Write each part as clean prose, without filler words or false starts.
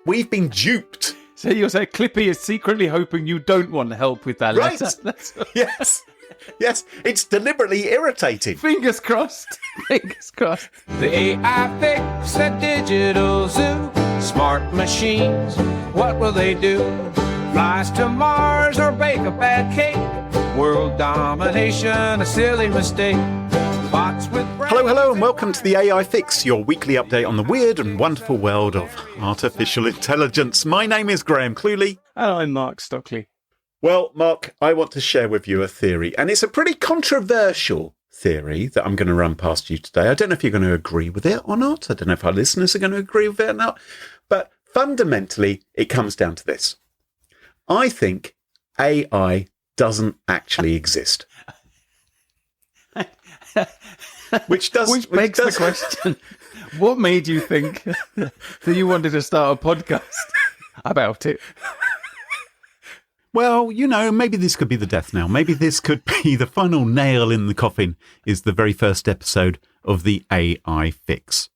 we've been duped. So you're saying Clippy is secretly hoping you don't want help with that Right. letter? That's... Yes. Yes, it's deliberately irritating. Fingers crossed. Fingers crossed. The AI fix the digital zoo. Smart machines, what will they do? Flies to Mars or bake a bad cake? World domination, a silly mistake. Bots with Hello, and welcome to the AI Fix, your weekly update on the weird and wonderful world of artificial intelligence. My name is Graham Cluley. And I'm Mark Stockley. Well, Mark, I want to share with you a theory, and it's a pretty controversial theory that I'm going to run past you today. I don't know if you're going to agree with it or not. I don't know if our listeners are going to agree with it or not. But fundamentally, it comes down to this. I think AI doesn't actually exist. Which begs the question, what made you think that you wanted to start a podcast about it? Well, you know, maybe this could be the death knell. Maybe this could be the final nail in the coffin, is the very first episode of the AI Fix.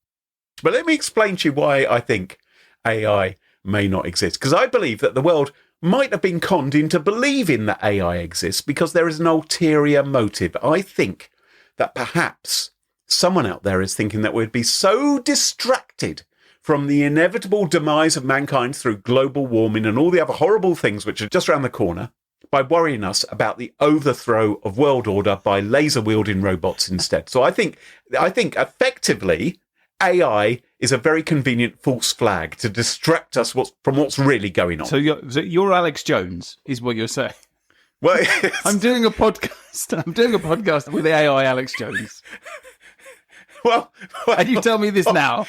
But let me explain to you why I think AI may not exist. Because I believe that the world might have been conned into believing that AI exists because there is an ulterior motive. I think that perhaps someone out there is thinking that we'd be so distracted from the inevitable demise of mankind through global warming and all the other horrible things which are just around the corner by worrying us about the overthrow of world order by laser-wielding robots instead. So I think effectively AI is a very convenient false flag to distract us from what's really going on. So you're Alex Jones, is what you're saying. Well, I'm doing a podcast with AI Alex Jones. well, and you tell me this now.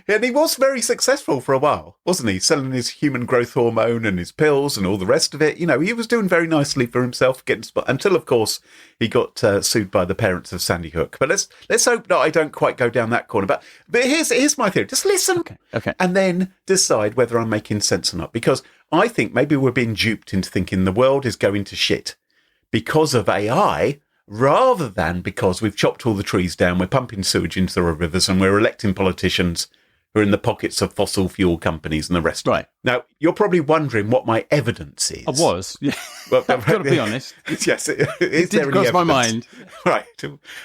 And he was very successful for a while, wasn't he? Selling his human growth hormone and his pills and all the rest of it. You know, he was doing very nicely for himself, until, of course, he got sued by the parents of Sandy Hook. But let's hope that I don't quite go down that corner. But here's my theory. Just listen, okay, and then decide whether I'm making sense or not. Because I think maybe we're being duped into thinking the world is going to shit because of AI, rather than because we've chopped all the trees down, we're pumping sewage into the rivers, and we're electing politicians who are in the pockets of fossil fuel companies and the rest. Right. Now, you're probably wondering what my evidence is. I was. Yeah. Well, I've got to be honest. Yes. It did cross my mind. Right.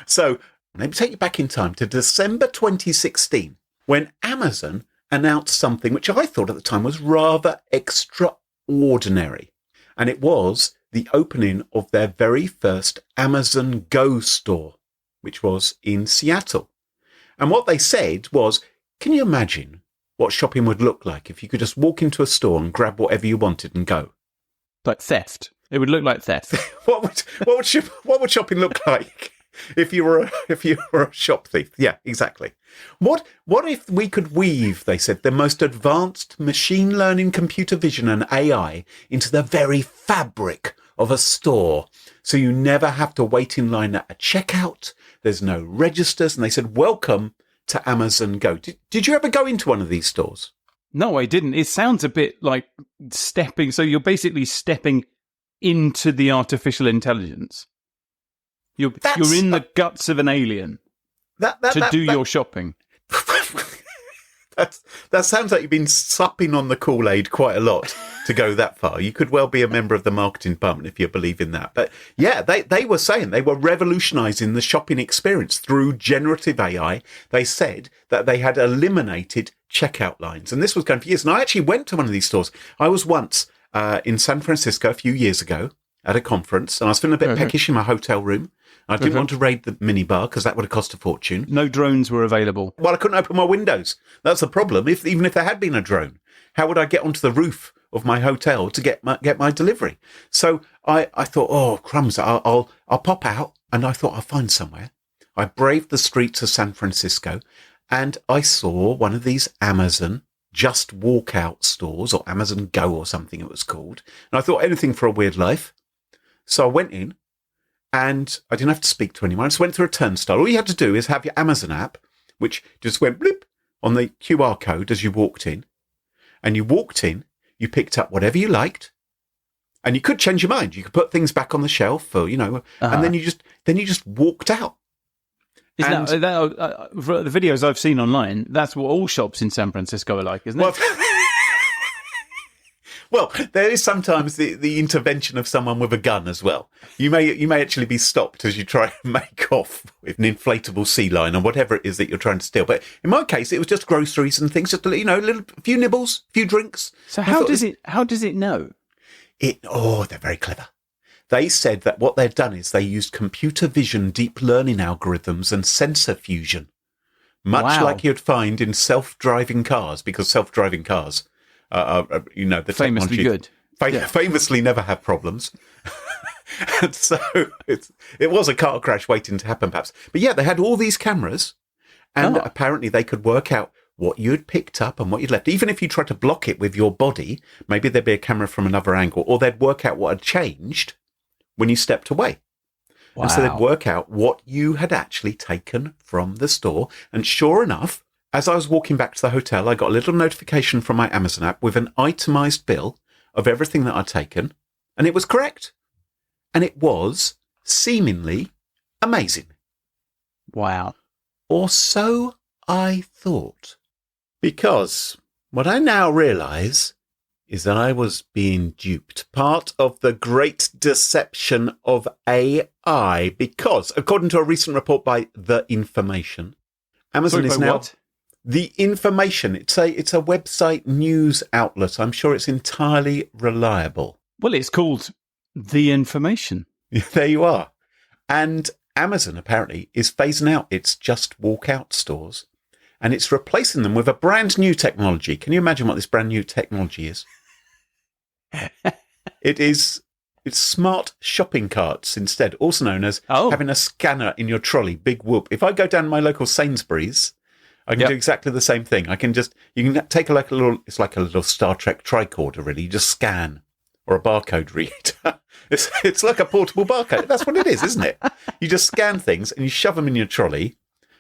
So let me take you back in time to December 2016, when Amazon announced something which I thought at the time was rather extraordinary. And it was the opening of their very first Amazon Go store, which was in Seattle. And what they said was, can you imagine what shopping would look like if you could just walk into a store and grab whatever you wanted and go? Like theft. It would look like theft. What would shopping look like if you were a shop thief? Yeah, exactly. What if we could weave, they said, the most advanced machine learning, computer vision and AI into the very fabric of a store, so you never have to wait in line at a checkout, there's no registers, and they said, welcome to Amazon Go. Did you ever go into one of these stores? No, I didn't. It sounds a bit like stepping. So you're basically stepping into the artificial intelligence. You're in the guts of an alien to do your shopping. That sounds like you've been supping on the Kool-Aid quite a lot to go that far. You could well be a member of the marketing department if you believe in that. But yeah, they were saying they were revolutionising the shopping experience through generative AI. They said that they had eliminated checkout lines. And this was going for years. And I actually went to one of these stores. I was once in San Francisco a few years ago at a conference, and I was feeling a bit peckish in my hotel room. I didn't want to raid the minibar because that would have cost a fortune. No drones were available. Well, I couldn't open my windows. That's the problem. Even if there had been a drone, how would I get onto the roof of my hotel to get my delivery? So I thought, oh, crumbs, I'll pop out, and I thought I'll find somewhere. I braved the streets of San Francisco, and I saw one of these Amazon Just Walk Out stores, or Amazon Go or something it was called. And I thought, anything for a weird life. So I went in. And I didn't have to speak to anyone. I just went through a turnstile. All you had to do is have your Amazon app, which just went blip on the QR code as you walked in. And you walked in, you picked up whatever you liked, and you could change your mind. You could put things back on the shelf, or, and then you just walked out. For the videos I've seen online, that's what all shops in San Francisco are like, isn't it? Well, there is sometimes the intervention of someone with a gun as well. You may actually be stopped as you try and make off with an inflatable sea lion or whatever it is that you're trying to steal. But in my case, it was just groceries and things, just a few nibbles, a few drinks. So how does it know? They're very clever. They said that what they'd done is they used computer vision, deep learning algorithms and sensor fusion, much like you'd find in self-driving cars, because self-driving cars the famously good. Famously never have problems. And so it was a car crash waiting to happen, perhaps. But yeah, they had all these cameras, and apparently they could work out what you'd picked up and what you'd left. Even if you tried to block it with your body, maybe there'd be a camera from another angle, or they'd work out what had changed when you stepped away. Wow. And so they'd work out what you had actually taken from the store. And sure enough, as I was walking back to the hotel, I got a little notification from my Amazon app with an itemized bill of everything that I'd taken, and it was correct. And it was seemingly amazing. Wow. Or so I thought. Because what I now realise is that I was being duped. Part of the great deception of AI. Because, according to a recent report by The Information, Amazon is now... What? The Information. It's a website news outlet. I'm sure it's entirely reliable. Well, it's called The Information. There you are. And Amazon, apparently, is phasing out its Just Walk Out stores, and it's replacing them with a brand new technology. Can you imagine what this brand new technology is? It's smart shopping carts instead, also known as having a scanner in your trolley. Big whoop. If I go down to my local Sainsbury's, I can do exactly the same thing. You can take it's like a little Star Trek tricorder, really. You just scan, or a barcode reader. It's like a portable barcode. That's what it is, isn't it? You just scan things and you shove them in your trolley,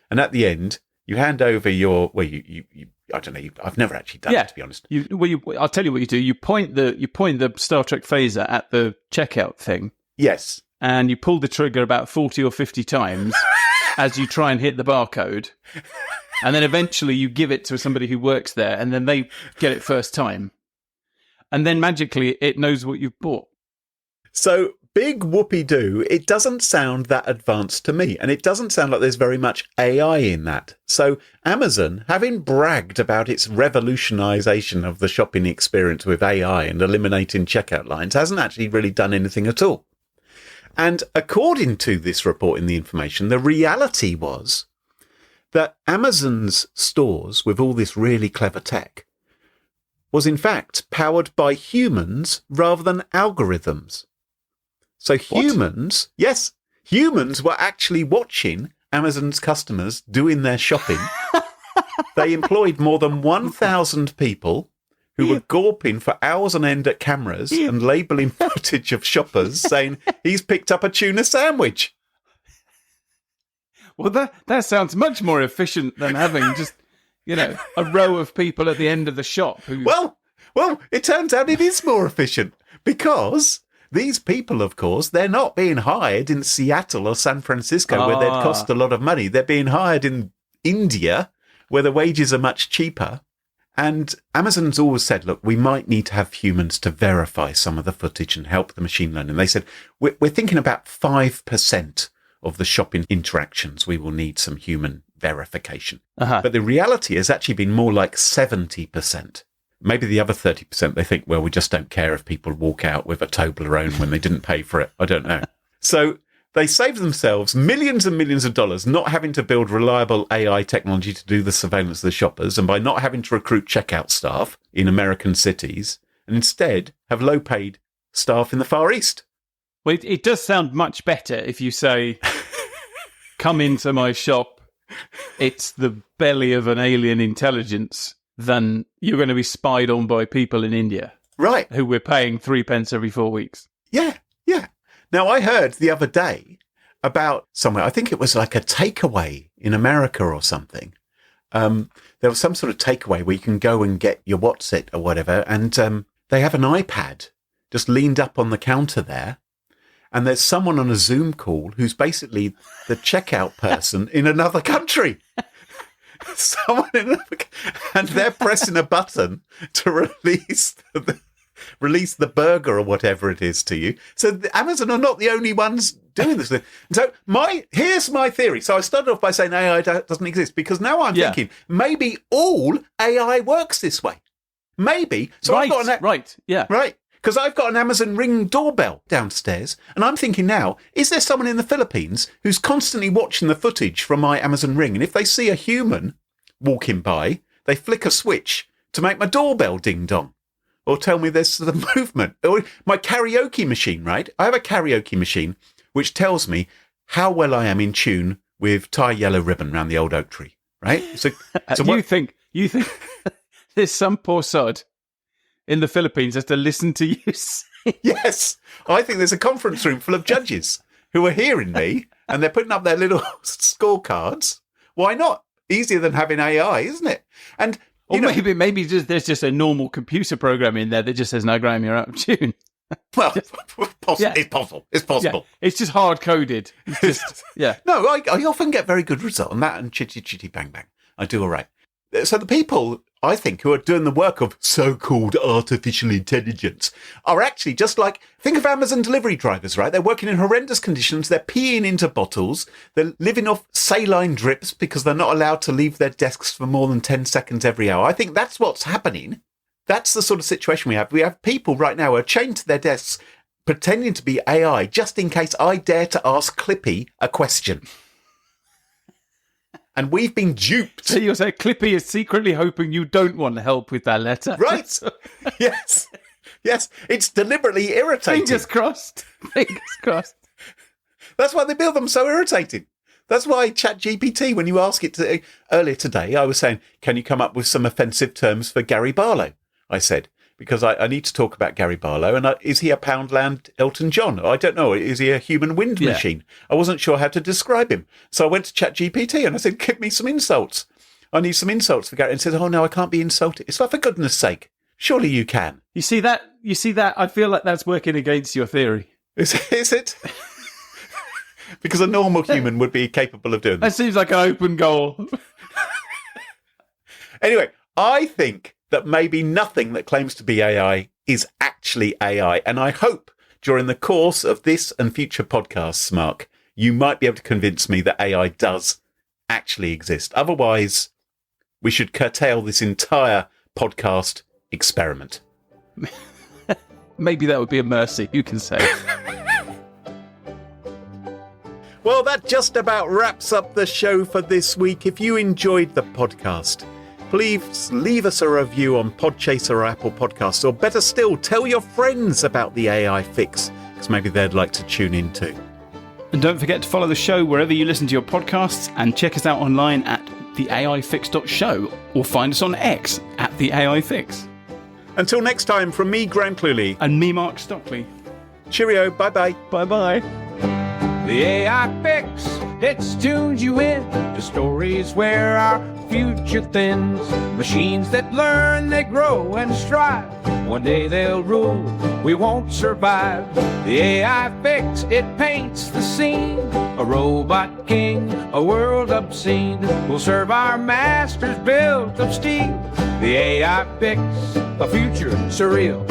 and at the end, you hand over your, I don't know, I've never actually done it, to be honest. I'll tell you what you do. You point the Star Trek phaser at the checkout thing. Yes. And you pull the trigger about 40 or 50 times as you try and hit the barcode. And then eventually you give it to somebody who works there, and then they get it first time. And then magically it knows what you've bought. So, big whoopee-doo, it doesn't sound that advanced to me. And it doesn't sound like there's very much AI in that. So, Amazon, having bragged about its revolutionisation of the shopping experience with AI and eliminating checkout lines, hasn't actually really done anything at all. And according to this report in The Information, the reality was that Amazon's stores, with all this really clever tech, was in fact powered by humans rather than algorithms. So humans were actually watching Amazon's customers doing their shopping. They employed more than 1,000 people who were gawping for hours on end at cameras and labelling footage of shoppers saying, he's picked up a tuna sandwich. Well, that sounds much more efficient than having just, a row of people at the end of the shop. Well, it turns out it is more efficient because these people, of course, they're not being hired in Seattle or San Francisco where they'd cost a lot of money. They're being hired in India where the wages are much cheaper. And Amazon's always said, look, we might need to have humans to verify some of the footage and help the machine learning. They said, we're thinking about 5% of the shopping interactions, we will need some human verification. But the reality has actually been more like 70%. Maybe the other 30%, they think, well, we just don't care if people walk out with a Toblerone when they didn't pay for it. I don't know. So they save themselves millions and millions of dollars not having to build reliable AI technology to do the surveillance of the shoppers, and by not having to recruit checkout staff in American cities, and instead have low-paid staff in the Far East. Well, it does sound much better if you say, come into my shop, it's the belly of an alien intelligence, than you're going to be spied on by people in India. Right. Who we're paying 3 pence every 4 weeks. Yeah. Now, I heard the other day about somewhere, I think it was like a takeaway in America or something. There was some sort of takeaway where you can go and get your what's it or whatever, and they have an iPad just leaned up on the counter there. And there's someone on a Zoom call who's basically the checkout person in another country. And they're pressing a button to release release the burger or whatever it is to you. So Amazon are not the only ones doing this. And so here's my theory. So I started off by saying AI doesn't exist because now I'm thinking maybe all AI works this way. Maybe. So I've got right. Because I've got an Amazon Ring doorbell downstairs, and I'm thinking now, is there someone in the Philippines who's constantly watching the footage from my Amazon Ring? And if they see a human walking by, they flick a switch to make my doorbell ding-dong or tell me there's the movement. Or my karaoke machine, right? I have a karaoke machine which tells me how well I am in tune with Tie Yellow Ribbon round the old oak tree, right? So you think there's some poor sod in the Philippines has to listen to you sing. Yes. I think there's a conference room full of judges who are hearing me and they're putting up their little scorecards. Why not? Easier than having AI, isn't it? And maybe there's just a normal computer program in there that just says, "No, Graham, you're out of tune." Well, it's possible. It's possible. Yeah. It's just hard coded. No, I often get very good results on that and chitty bang bang. I do all right. So the people, I think, who are doing the work of so-called artificial intelligence are actually just like, think of Amazon delivery drivers, right? They're working in horrendous conditions. They're peeing into bottles. They're living off saline drips because they're not allowed to leave their desks for more than 10 seconds every hour. I think that's what's happening. That's the sort of situation we have. We have people right now who are chained to their desks pretending to be AI just in case I dare to ask Clippy a question. And we've been duped. So you're saying Clippy is secretly hoping you don't want help with that letter. Right. Yes. It's deliberately irritating. Fingers crossed. That's why they build them so irritating. That's why ChatGPT, when you ask it to, earlier today, I was saying, can you come up with some offensive terms for Gary Barlow? I said, because I need to talk about Gary Barlow. And is he a Poundland Elton John? I don't know. Is he a human wind machine? I wasn't sure how to describe him. So I went to ChatGPT and I said, give me some insults. I need some insults for Gary. And he said, oh, no, I can't be insulted. It's like, for goodness sake, surely you can. You see that? I feel like that's working against your theory. Is it? Because a normal human would be capable of doing that. That seems like an open goal. Anyway, I think that maybe nothing that claims to be AI is actually AI. And I hope during the course of this and future podcasts, Mark, you might be able to convince me that AI does actually exist. Otherwise, we should curtail this entire podcast experiment. Maybe that would be a mercy, you can say. Well, that just about wraps up the show for this week. If you enjoyed the podcast, please leave us a review on Podchaser or Apple Podcasts, or better still, tell your friends about the AI Fix, because maybe they'd like to tune in too. And don't forget to follow the show wherever you listen to your podcasts, and check us out online at theaifix.show, or find us on X at theaifix. Until next time, from me, Graham Cluley. And me, Mark Stockley. Cheerio, bye-bye. Bye-bye. The AI Fix, it tunes you in to stories where our future thins. Machines that learn, they grow and strive. One day they'll rule, we won't survive. The AI Fix, it paints the scene. A robot king, a world obscene. Will serve our masters built of steel. The AI Fix, a future surreal.